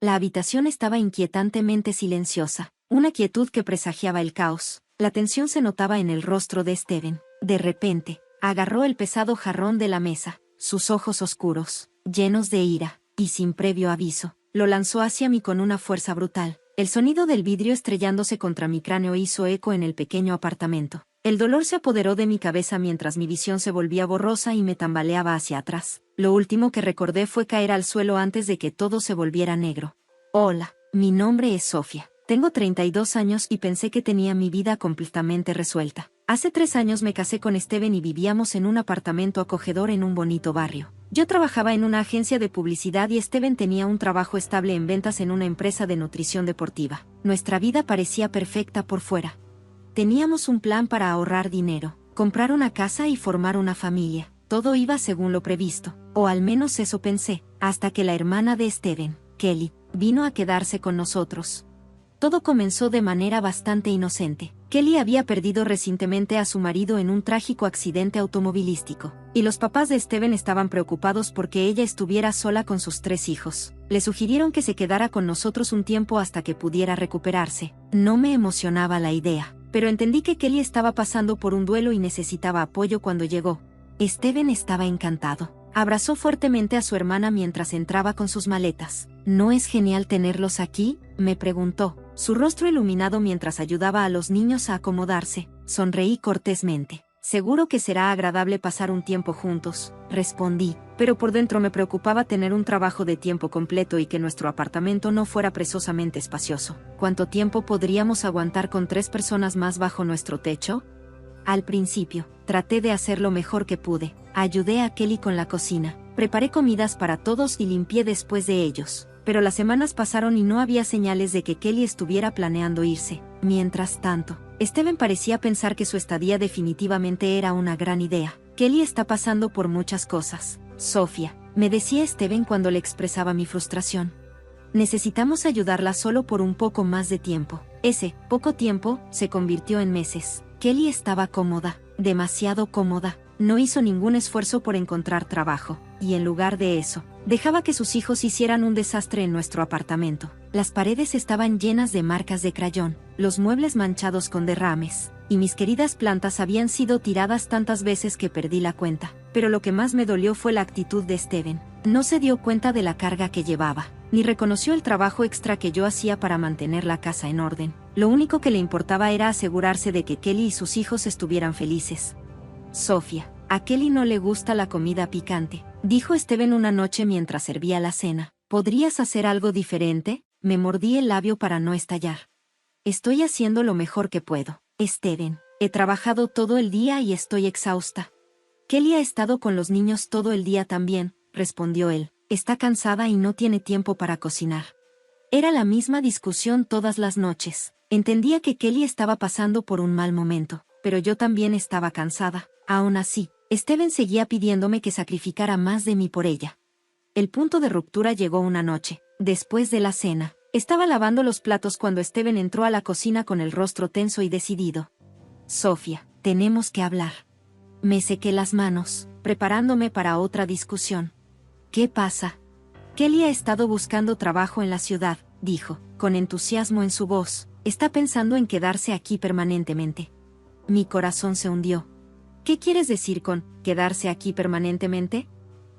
La habitación estaba inquietantemente silenciosa, una quietud que presagiaba el caos. La tensión se notaba en el rostro de Steven. De repente, agarró el pesado jarrón de la mesa, sus ojos oscuros, llenos de ira, y sin previo aviso, lo lanzó hacia mí con una fuerza brutal. El sonido del vidrio estrellándose contra mi cráneo hizo eco en el pequeño apartamento. El dolor se apoderó de mi cabeza mientras mi visión se volvía borrosa y me tambaleaba hacia atrás. Lo último que recordé fue caer al suelo antes de que todo se volviera negro. Hola, mi nombre es Sofía. Tengo 32 años y pensé que tenía mi vida completamente resuelta. Hace 3 años me casé con Steven y vivíamos en un apartamento acogedor en un bonito barrio. Yo trabajaba en una agencia de publicidad y Steven tenía un trabajo estable en ventas en una empresa de nutrición deportiva. Nuestra vida parecía perfecta por fuera. Teníamos un plan para ahorrar dinero, comprar una casa y formar una familia. Todo iba según lo previsto, o al menos eso pensé, hasta que la hermana de Steven, Kelly, vino a quedarse con nosotros. Todo comenzó de manera bastante inocente. Kelly había perdido recientemente a su marido en un trágico accidente automovilístico, y los papás de Steven estaban preocupados porque ella estuviera sola con sus 3 hijos. Le sugirieron que se quedara con nosotros un tiempo hasta que pudiera recuperarse. No me emocionaba la idea, pero entendí que Kelly estaba pasando por un duelo y necesitaba apoyo cuando llegó. Steven estaba encantado. Abrazó fuertemente a su hermana mientras entraba con sus maletas. ¿No es genial tenerlos aquí?, me preguntó, su rostro iluminado mientras ayudaba a los niños a acomodarse. Sonreí cortésmente. Seguro que será agradable pasar un tiempo juntos, respondí, pero por dentro me preocupaba tener un trabajo de tiempo completo y que nuestro apartamento no fuera presosamente espacioso. ¿Cuánto tiempo podríamos aguantar con 3 personas más bajo nuestro techo? Al principio, traté de hacer lo mejor que pude. Ayudé a Kelly con la cocina, preparé comidas para todos y limpié después de ellos. Pero las semanas pasaron y no había señales de que Kelly estuviera planeando irse. Mientras tanto, Steven parecía pensar que su estadía definitivamente era una gran idea. Kelly está pasando por muchas cosas, Sofía, me decía Steven cuando le expresaba mi frustración. Necesitamos ayudarla solo por un poco más de tiempo. Ese poco tiempo se convirtió en meses. Kelly estaba cómoda, demasiado cómoda. No hizo ningún esfuerzo por encontrar trabajo, y en lugar de eso, dejaba que sus hijos hicieran un desastre en nuestro apartamento. Las paredes estaban llenas de marcas de crayón, los muebles manchados con derrames, y mis queridas plantas habían sido tiradas tantas veces que perdí la cuenta. Pero lo que más me dolió fue la actitud de Steven. No se dio cuenta de la carga que llevaba, ni reconoció el trabajo extra que yo hacía para mantener la casa en orden. Lo único que le importaba era asegurarse de que Kelly y sus hijos estuvieran felices. Sofía, a Kelly no le gusta la comida picante, dijo Steven una noche mientras servía la cena. ¿Podrías hacer algo diferente? Me mordí el labio para no estallar. Estoy haciendo lo mejor que puedo, Steven. He trabajado todo el día y estoy exhausta. Kelly ha estado con los niños todo el día también, respondió él. Está cansada y no tiene tiempo para cocinar. Era la misma discusión todas las noches. Entendía que Kelly estaba pasando por un mal momento, pero yo también estaba cansada. Aún así, Steven seguía pidiéndome que sacrificara más de mí por ella. El punto de ruptura llegó una noche, después de la cena. Estaba lavando los platos cuando Steven entró a la cocina con el rostro tenso y decidido. Sofía, tenemos que hablar. Me sequé las manos, preparándome para otra discusión. ¿Qué pasa? Kelly ha estado buscando trabajo en la ciudad, dijo, con entusiasmo en su voz. Está pensando en quedarse aquí permanentemente. Mi corazón se hundió. ¿Qué quieres decir con quedarse aquí permanentemente?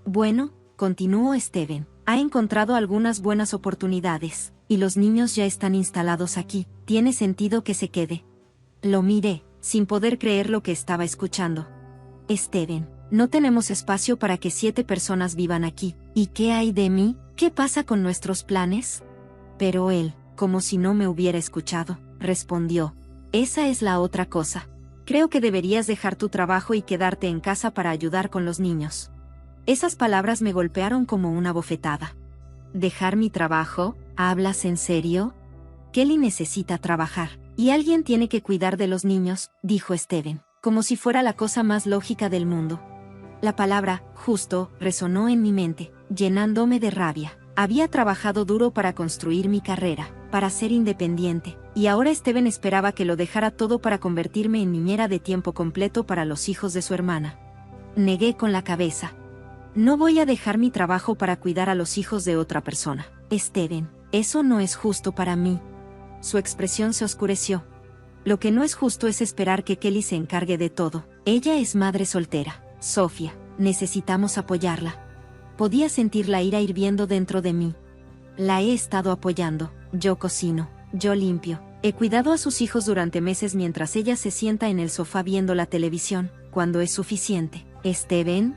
Bueno, continuó Steven, ha encontrado algunas buenas oportunidades, y los niños ya están instalados aquí. Tiene sentido que se quede. Lo miré, sin poder creer lo que estaba escuchando. Steven, no tenemos espacio para que 7 personas vivan aquí. ¿Y qué hay de mí? ¿Qué pasa con nuestros planes? Pero él, como si no me hubiera escuchado, respondió. Esa es la otra cosa. Creo que deberías dejar tu trabajo y quedarte en casa para ayudar con los niños. Esas palabras me golpearon como una bofetada. ¿Dejar mi trabajo? ¿Hablas en serio? Kelly necesita trabajar, y alguien tiene que cuidar de los niños, dijo Steven, como si fuera la cosa más lógica del mundo. La palabra, justo, resonó en mi mente, llenándome de rabia. Había trabajado duro para construir mi carrera, para ser independiente, y ahora Steven esperaba que lo dejara todo para convertirme en niñera de tiempo completo para los hijos de su hermana. Negué con la cabeza. No voy a dejar mi trabajo para cuidar a los hijos de otra persona. Steven, Eso no es justo para mí. Su expresión se oscureció. Lo que no es justo es esperar que Kelly se encargue de todo. Ella es madre soltera. Sofía, necesitamos apoyarla. Podía sentir la ira hirviendo dentro de mí. La he estado apoyando. Yo cocino, yo limpio. He cuidado a sus hijos durante meses mientras ella se sienta en el sofá viendo la televisión. ¿Cuándo es suficiente? Steven,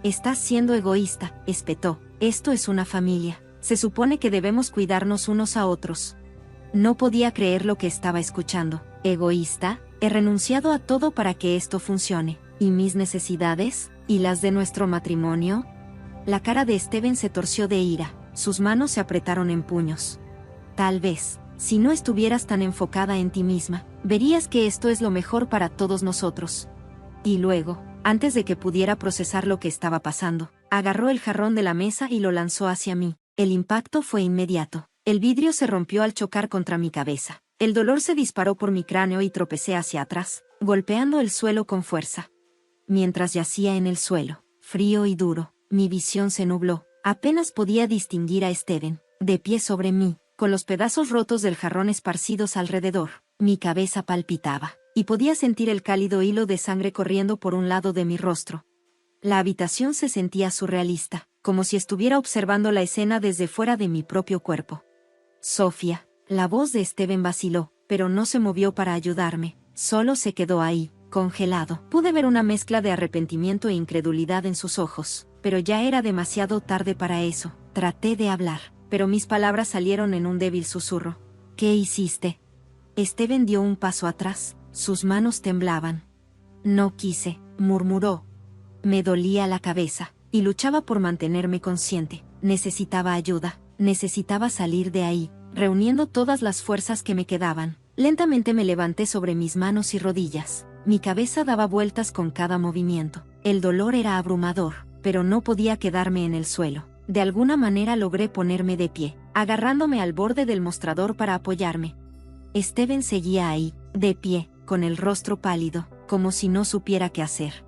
estás siendo egoísta, espetó. Esto es una familia. Se supone que debemos cuidarnos unos a otros. No podía creer lo que estaba escuchando. ¿Egoísta? He renunciado a todo para que esto funcione. ¿Y mis necesidades? ¿Y las de nuestro matrimonio? La cara de Steven se torció de ira. Sus manos se apretaron en puños. Tal vez, si no estuvieras tan enfocada en ti misma, verías que esto es lo mejor para todos nosotros. Y luego, antes de que pudiera procesar lo que estaba pasando, agarró el jarrón de la mesa y lo lanzó hacia mí. El impacto fue inmediato. El vidrio se rompió al chocar contra mi cabeza. El dolor se disparó por mi cráneo y tropecé hacia atrás, golpeando el suelo con fuerza. Mientras yacía en el suelo, frío y duro, mi visión se nubló. Apenas podía distinguir a Steven, de pie sobre mí, con los pedazos rotos del jarrón esparcidos alrededor. Mi cabeza palpitaba, y podía sentir el cálido hilo de sangre corriendo por un lado de mi rostro. La habitación se sentía surrealista, como si estuviera observando la escena desde fuera de mi propio cuerpo. Sofía, la voz de Steven vaciló, pero no se movió para ayudarme, solo se quedó ahí, congelado. Pude ver una mezcla de arrepentimiento e incredulidad en sus ojos, pero ya era demasiado tarde para eso. Traté de hablar, pero mis palabras salieron en un débil susurro. ¿Qué hiciste? Steven dio un paso atrás, sus manos temblaban. No quise, murmuró. Me dolía la cabeza, y luchaba por mantenerme consciente. Necesitaba ayuda, necesitaba salir de ahí, reuniendo todas las fuerzas que me quedaban. Lentamente me levanté sobre mis manos y rodillas. Mi cabeza daba vueltas con cada movimiento. El dolor era abrumador, pero no podía quedarme en el suelo. De alguna manera logré ponerme de pie, agarrándome al borde del mostrador para apoyarme. Steven seguía ahí, de pie, con el rostro pálido, como si no supiera qué hacer.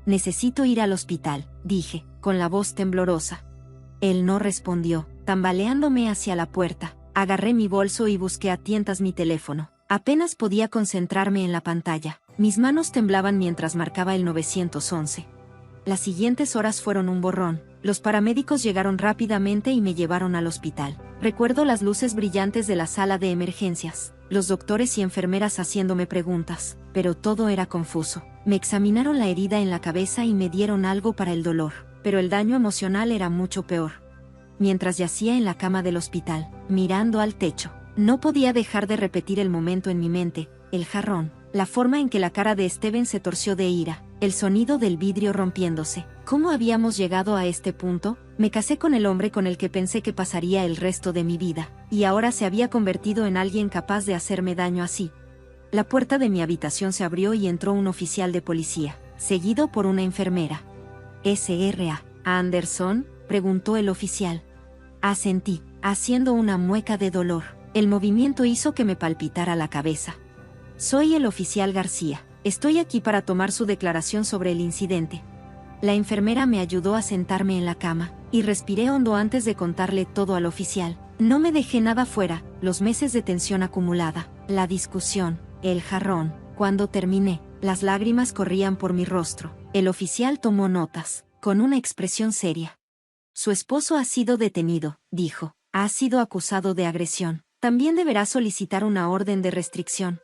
Necesito ir al hospital, dije, con la voz temblorosa. Él no respondió, tambaleándome hacia la puerta. Agarré mi bolso y busqué a tientas mi teléfono. Apenas podía concentrarme en la pantalla. Mis manos temblaban mientras marcaba el 911. Las siguientes horas fueron un borrón. Los paramédicos llegaron rápidamente y me llevaron al hospital. Recuerdo las luces brillantes de la sala de emergencias, los doctores y enfermeras haciéndome preguntas, pero todo era confuso. Me examinaron la herida en la cabeza y me dieron algo para el dolor, pero el daño emocional era mucho peor. Mientras yacía en la cama del hospital, mirando al techo, no podía dejar de repetir el momento en mi mente, el jarrón, la forma en que la cara de Steven se torció de ira, el sonido del vidrio rompiéndose. ¿Cómo habíamos llegado a este punto? Me casé con el hombre con el que pensé que pasaría el resto de mi vida, y ahora se había convertido en alguien capaz de hacerme daño así. La puerta de mi habitación se abrió y entró un oficial de policía, seguido por una enfermera. ¿S.R.A. Anderson?, preguntó el oficial. Asentí, haciendo una mueca de dolor. El movimiento hizo que me palpitara la cabeza. Soy el oficial García. Estoy aquí para tomar su declaración sobre el incidente. La enfermera me ayudó a sentarme en la cama, y respiré hondo antes de contarle todo al oficial. No me dejé nada fuera, los meses de tensión acumulada, la discusión, el jarrón. Cuando terminé, las lágrimas corrían por mi rostro. El oficial tomó notas, con una expresión seria. Su esposo ha sido detenido, dijo. Ha sido acusado de agresión. También deberá solicitar una orden de restricción.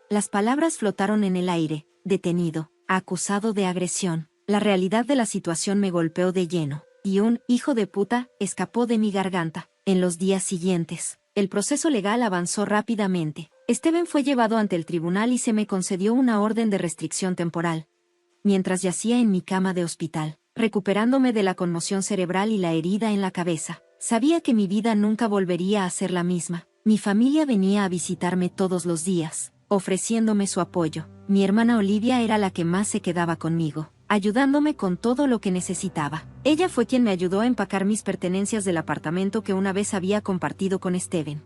Las palabras flotaron en el aire. Detenido, acusado de agresión. La realidad de la situación me golpeó de lleno, y un hijo de puta escapó de mi garganta. En los días siguientes, el proceso legal avanzó rápidamente. Steven fue llevado ante el tribunal y se me concedió una orden de restricción temporal. Mientras yacía en mi cama de hospital, recuperándome de la conmoción cerebral y la herida en la cabeza, sabía que mi vida nunca volvería a ser la misma. Mi familia venía a visitarme todos los días, ofreciéndome su apoyo. Mi hermana Olivia era la que más se quedaba conmigo, ayudándome con todo lo que necesitaba. Ella fue quien me ayudó a empacar mis pertenencias del apartamento que una vez había compartido con Steven.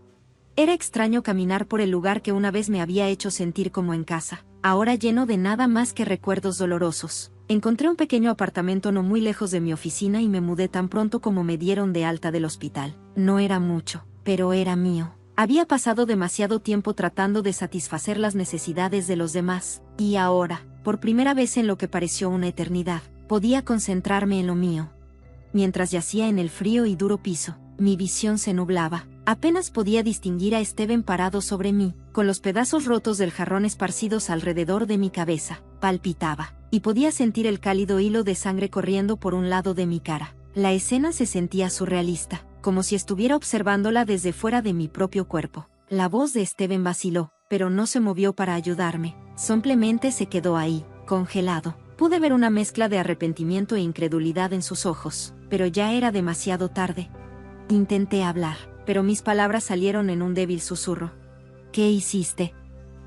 Era extraño caminar por el lugar que una vez me había hecho sentir como en casa, ahora lleno de nada más que recuerdos dolorosos. Encontré un pequeño apartamento no muy lejos de mi oficina y me mudé tan pronto como me dieron de alta del hospital. No era mucho, pero era mío. Había pasado demasiado tiempo tratando de satisfacer las necesidades de los demás, y ahora, por primera vez en lo que pareció una eternidad, podía concentrarme en lo mío. Mientras yacía en el frío y duro piso, mi visión se nublaba. Apenas podía distinguir a Steven parado sobre mí, con los pedazos rotos del jarrón esparcidos alrededor de mi cabeza. Palpitaba, y podía sentir el cálido hilo de sangre corriendo por un lado de mi cara. La escena se sentía surrealista, como si estuviera observándola desde fuera de mi propio cuerpo. La voz de Steven vaciló, pero no se movió para ayudarme. Simplemente se quedó ahí, congelado. Pude ver una mezcla de arrepentimiento e incredulidad en sus ojos, pero ya era demasiado tarde. Intenté hablar, pero mis palabras salieron en un débil susurro. ¿Qué hiciste?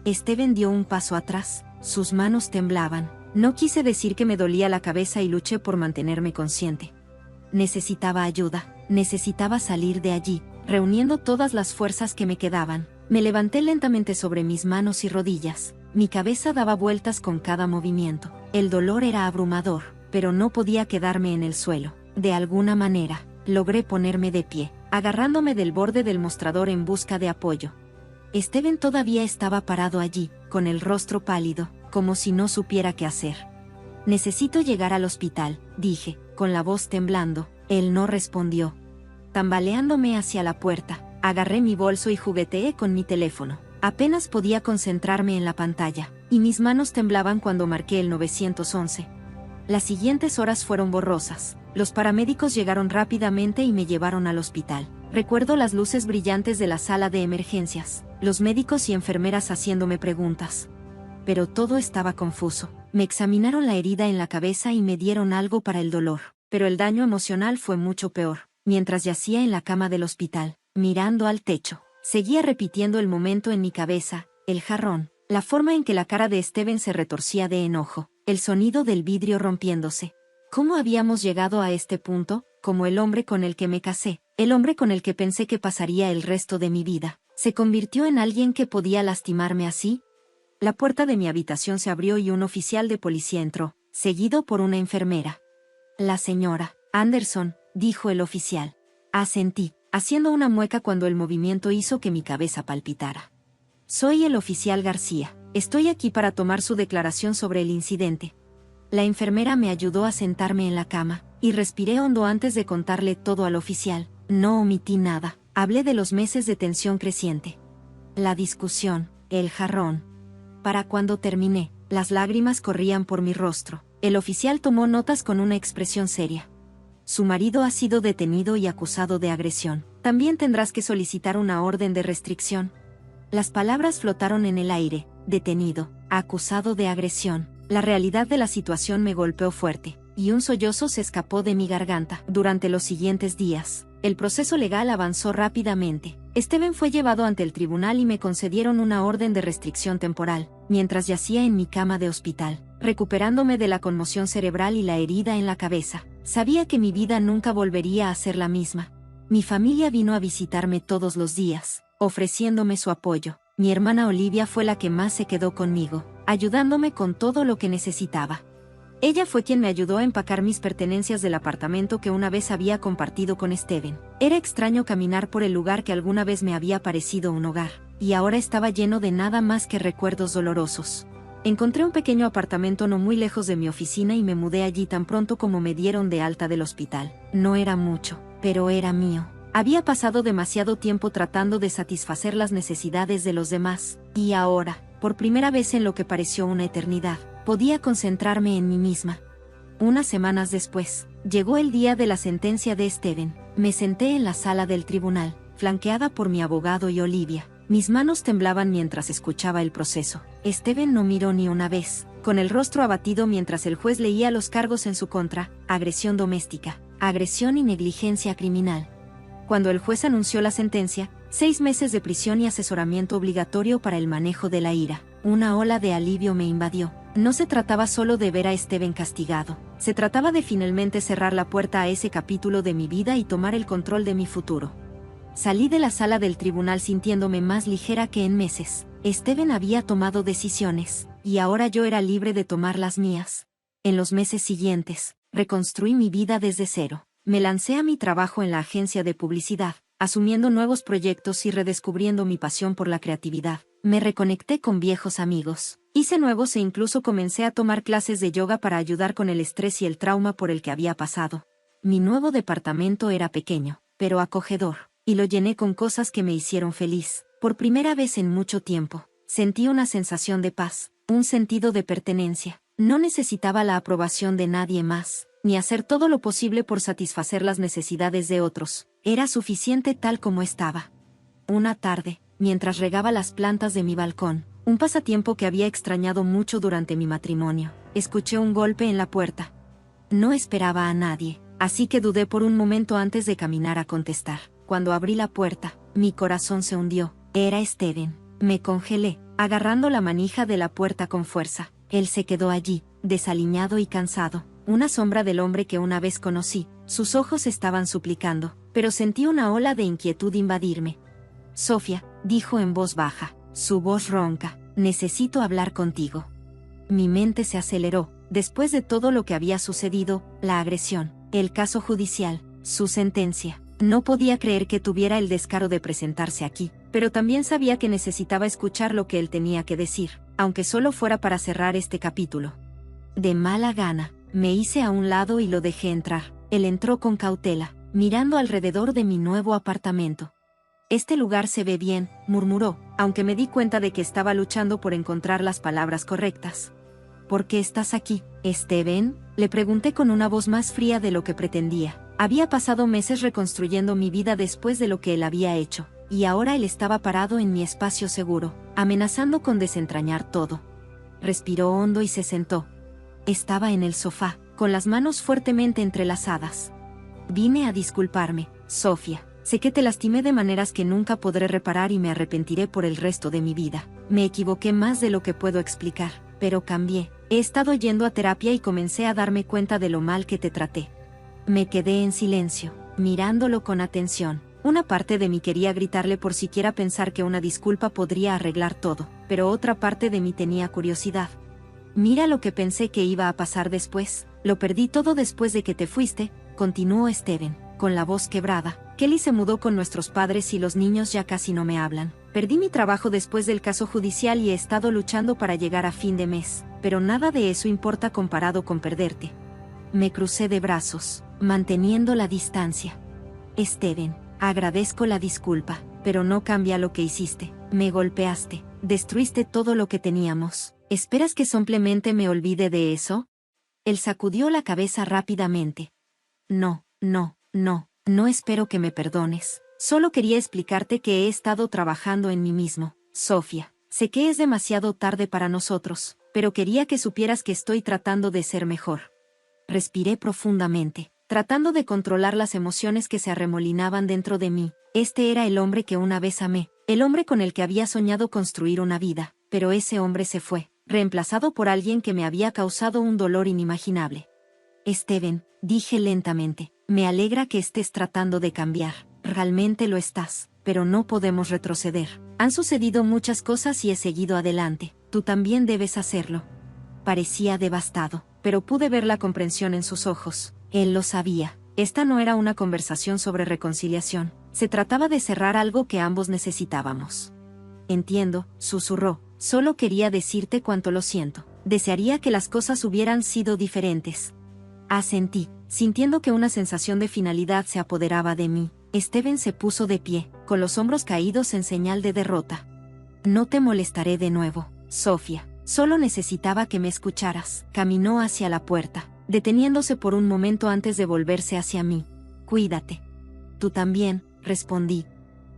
Steven dio un paso atrás, sus manos temblaban. No quise decir que me dolía la cabeza y luché por mantenerme consciente. Necesitaba ayuda, necesitaba salir de allí, reuniendo todas las fuerzas que me quedaban. Me levanté lentamente sobre mis manos y rodillas. Mi cabeza daba vueltas con cada movimiento. El dolor era abrumador, pero no podía quedarme en el suelo. De alguna manera, logré ponerme de pie, agarrándome del borde del mostrador en busca de apoyo. Steven todavía estaba parado allí, con el rostro pálido, como si no supiera qué hacer. Necesito llegar al hospital, dije, con la voz temblando. Él no respondió. Tambaleándome hacia la puerta, agarré mi bolso y jugueteé con mi teléfono. Apenas podía concentrarme en la pantalla, y mis manos temblaban cuando marqué el 911. Las siguientes horas fueron borrosas. Los paramédicos llegaron rápidamente y me llevaron al hospital. Recuerdo las luces brillantes de la sala de emergencias, los médicos y enfermeras haciéndome preguntas. Pero todo estaba confuso. Me examinaron la herida en la cabeza y me dieron algo para el dolor, pero el daño emocional fue mucho peor. Mientras yacía en la cama del hospital, mirando al techo, seguía repitiendo el momento en mi cabeza, el jarrón, la forma en que la cara de Steven se retorcía de enojo, el sonido del vidrio rompiéndose. ¿Cómo habíamos llegado a este punto? Como el hombre con el que me casé, el hombre con el que pensé que pasaría el resto de mi vida, ¿se convirtió en alguien que podía lastimarme así? La puerta de mi habitación se abrió y un oficial de policía entró, seguido por una enfermera. La señora Anderson, dijo el oficial. Asentí, haciendo una mueca cuando el movimiento hizo que mi cabeza palpitara. Soy el oficial García. Estoy aquí para tomar su declaración sobre el incidente. La enfermera me ayudó a sentarme en la cama, y respiré hondo antes de contarle todo al oficial. No omití nada. Hablé de los meses de tensión creciente. La discusión, el jarrón. Para cuando terminé, las lágrimas corrían por mi rostro. El oficial tomó notas con una expresión seria. Su marido ha sido detenido y acusado de agresión. También tendrás que solicitar una orden de restricción. Las palabras flotaron en el aire. Detenido, acusado de agresión. La realidad de la situación me golpeó fuerte, y un sollozo se escapó de mi garganta. Durante los siguientes días, el proceso legal avanzó rápidamente. Steven fue llevado ante el tribunal y me concedieron una orden de restricción temporal, mientras yacía en mi cama de hospital, recuperándome de la conmoción cerebral y la herida en la cabeza. Sabía que mi vida nunca volvería a ser la misma. Mi familia vino a visitarme todos los días, ofreciéndome su apoyo. Mi hermana Olivia fue la que más se quedó conmigo, ayudándome con todo lo que necesitaba. Ella fue quien me ayudó a empacar mis pertenencias del apartamento que una vez había compartido con Steven. Era extraño caminar por el lugar que alguna vez me había parecido un hogar, y ahora estaba lleno de nada más que recuerdos dolorosos. Encontré un pequeño apartamento no muy lejos de mi oficina y me mudé allí tan pronto como me dieron de alta del hospital. No era mucho, pero era mío. Había pasado demasiado tiempo tratando de satisfacer las necesidades de los demás, y ahora, por primera vez en lo que pareció una eternidad, podía concentrarme en mí misma. Unas semanas después, llegó el día de la sentencia de Steven. Me senté en la sala del tribunal, flanqueada por mi abogado y Olivia. Mis manos temblaban mientras escuchaba el proceso. Steven no miró ni una vez, con el rostro abatido mientras el juez leía los cargos en su contra: agresión doméstica, agresión y negligencia criminal. Cuando el juez anunció la sentencia, 6 meses de prisión y asesoramiento obligatorio para el manejo de la ira, una ola de alivio me invadió. No se trataba solo de ver a Steven castigado, se trataba de finalmente cerrar la puerta a ese capítulo de mi vida y tomar el control de mi futuro. Salí de la sala del tribunal sintiéndome más ligera que en meses. Steven había tomado decisiones, y ahora yo era libre de tomar las mías. En los meses siguientes, reconstruí mi vida desde cero. Me lancé a mi trabajo en la agencia de publicidad, asumiendo nuevos proyectos y redescubriendo mi pasión por la creatividad. Me reconecté con viejos amigos. Hice nuevos e incluso comencé a tomar clases de yoga para ayudar con el estrés y el trauma por el que había pasado. Mi nuevo departamento era pequeño, pero acogedor, y lo llené con cosas que me hicieron feliz. Por primera vez en mucho tiempo, sentí una sensación de paz, un sentido de pertenencia. No necesitaba la aprobación de nadie más, ni hacer todo lo posible por satisfacer las necesidades de otros. Era suficiente tal como estaba. Una tarde, mientras regaba las plantas de mi balcón, un pasatiempo que había extrañado mucho durante mi matrimonio, escuché un golpe en la puerta. No esperaba a nadie, así que dudé por un momento antes de caminar a contestar. Cuando abrí la puerta, mi corazón se hundió. Era Steven. Me congelé, agarrando la manija de la puerta con fuerza. Él se quedó allí, desaliñado y cansado, una sombra del hombre que una vez conocí. Sus ojos estaban suplicando, pero sentí una ola de inquietud invadirme. Sofía, dijo en voz baja, su voz ronca, necesito hablar contigo. Mi mente se aceleró, después de todo lo que había sucedido, la agresión, el caso judicial, su sentencia. No podía creer que tuviera el descaro de presentarse aquí, pero también sabía que necesitaba escuchar lo que él tenía que decir, aunque solo fuera para cerrar este capítulo. De mala gana, me hice a un lado y lo dejé entrar. Él entró con cautela, mirando alrededor de mi nuevo apartamento. Este lugar se ve bien, murmuró, aunque me di cuenta de que estaba luchando por encontrar las palabras correctas. ¿Por qué estás aquí, Steven? Le pregunté con una voz más fría de lo que pretendía. Había pasado meses reconstruyendo mi vida después de lo que él había hecho, y ahora él estaba parado en mi espacio seguro, amenazando con desentrañar todo. Respiró hondo y se sentó. Estaba en el sofá, con las manos fuertemente entrelazadas. Vine a disculparme, Sofía. Sé que te lastimé de maneras que nunca podré reparar y me arrepentiré por el resto de mi vida. Me equivoqué más de lo que puedo explicar, pero cambié. He estado yendo a terapia y comencé a darme cuenta de lo mal que te traté. Me quedé en silencio, mirándolo con atención. Una parte de mí quería gritarle por siquiera pensar que una disculpa podría arreglar todo, pero otra parte de mí tenía curiosidad. Mira lo que pensé que iba a pasar después. Lo perdí todo después de que te fuiste, continuó Steven, con la voz quebrada. Kelly se mudó con nuestros padres y los niños ya casi no me hablan. Perdí mi trabajo después del caso judicial y he estado luchando para llegar a fin de mes, pero nada de eso importa comparado con perderte. Me crucé de brazos, manteniendo la distancia. Steven, agradezco la disculpa, pero no cambia lo que hiciste. Me golpeaste, destruiste todo lo que teníamos. ¿Esperas que simplemente me olvide de eso? Él sacudió la cabeza rápidamente. No espero que me perdones. Solo quería explicarte que he estado trabajando en mí mismo, Sofía. Sé que es demasiado tarde para nosotros, pero quería que supieras que estoy tratando de ser mejor. Respiré profundamente, tratando de controlar las emociones que se arremolinaban dentro de mí. Este era el hombre que una vez amé, el hombre con el que había soñado construir una vida, pero ese hombre se fue, reemplazado por alguien que me había causado un dolor inimaginable. Steven, dije lentamente, me alegra que estés tratando de cambiar. Realmente lo estás, pero no podemos retroceder. Han sucedido muchas cosas y he seguido adelante. Tú también debes hacerlo. Parecía devastado, pero pude ver la comprensión en sus ojos. Él lo sabía. Esta no era una conversación sobre reconciliación. Se trataba de cerrar algo que ambos necesitábamos. Entiendo, susurró. Solo quería decirte cuánto lo siento. Desearía que las cosas hubieran sido diferentes. Asentí, sintiendo que una sensación de finalidad se apoderaba de mí. Steven se puso de pie, con los hombros caídos en señal de derrota. No te molestaré de nuevo, Sofía. Solo necesitaba que me escucharas. Caminó hacia la puerta, deteniéndose por un momento antes de volverse hacia mí. Cuídate. Tú también, respondí.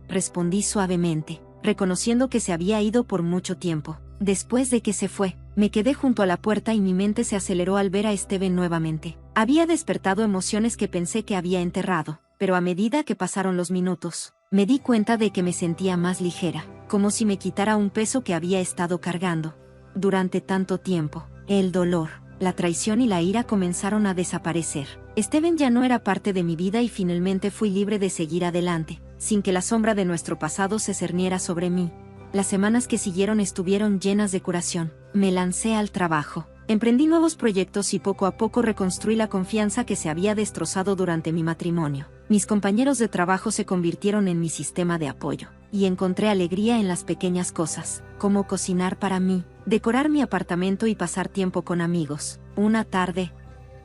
Respondí suavemente, reconociendo que se había ido por mucho tiempo. Después de que se fue, me quedé junto a la puerta y mi mente se aceleró al ver a Steven nuevamente. Había despertado emociones que pensé que había enterrado, pero a medida que pasaron los minutos, me di cuenta de que me sentía más ligera, como si me quitara un peso que había estado cargando. Durante tanto tiempo, el dolor, la traición y la ira comenzaron a desaparecer. Steven ya no era parte de mi vida y finalmente fui libre de seguir adelante, sin que la sombra de nuestro pasado se cerniera sobre mí. Las semanas que siguieron estuvieron llenas de curación. Me lancé al trabajo, Emprendí nuevos proyectos y poco a poco reconstruí la confianza que se había destrozado durante mi matrimonio. Mis compañeros de trabajo se convirtieron en mi sistema de apoyo, y encontré alegría en las pequeñas cosas, como cocinar para mí, decorar mi apartamento y pasar tiempo con amigos. Una tarde,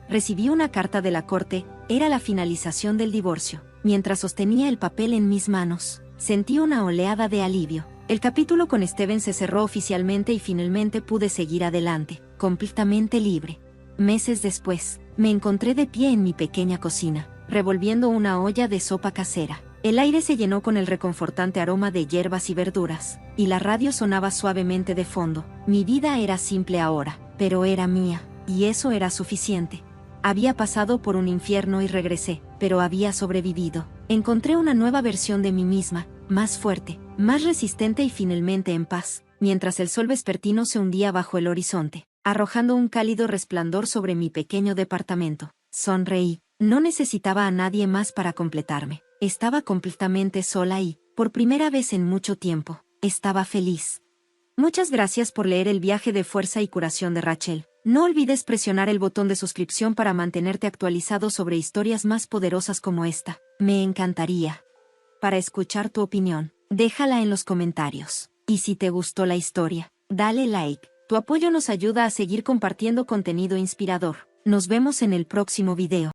recibí una carta de la corte, era la finalización del divorcio. Mientras sostenía el papel en mis manos, sentí una oleada de alivio. El capítulo con Steven se cerró oficialmente y finalmente pude seguir adelante, completamente libre. Meses después, me encontré de pie en mi pequeña cocina, revolviendo una olla de sopa casera. El aire se llenó con el reconfortante aroma de hierbas y verduras, y la radio sonaba suavemente de fondo. Mi vida era simple ahora, pero era mía, y eso era suficiente. Había pasado por un infierno y regresé, pero había sobrevivido. Encontré una nueva versión de mí misma, más fuerte, más resistente y finalmente en paz, mientras el sol vespertino se hundía bajo el horizonte, arrojando un cálido resplandor sobre mi pequeño departamento. Sonreí. No necesitaba a nadie más para completarme. Estaba completamente sola y, por primera vez en mucho tiempo, estaba feliz. Muchas gracias por leer El viaje de fuerza y curación de Rachel. No olvides presionar el botón de suscripción para mantenerte actualizado sobre historias más poderosas como esta. Me encantaría. Para escuchar tu opinión, déjala en los comentarios. Y si te gustó la historia, dale like. Tu apoyo nos ayuda a seguir compartiendo contenido inspirador. Nos vemos en el próximo video.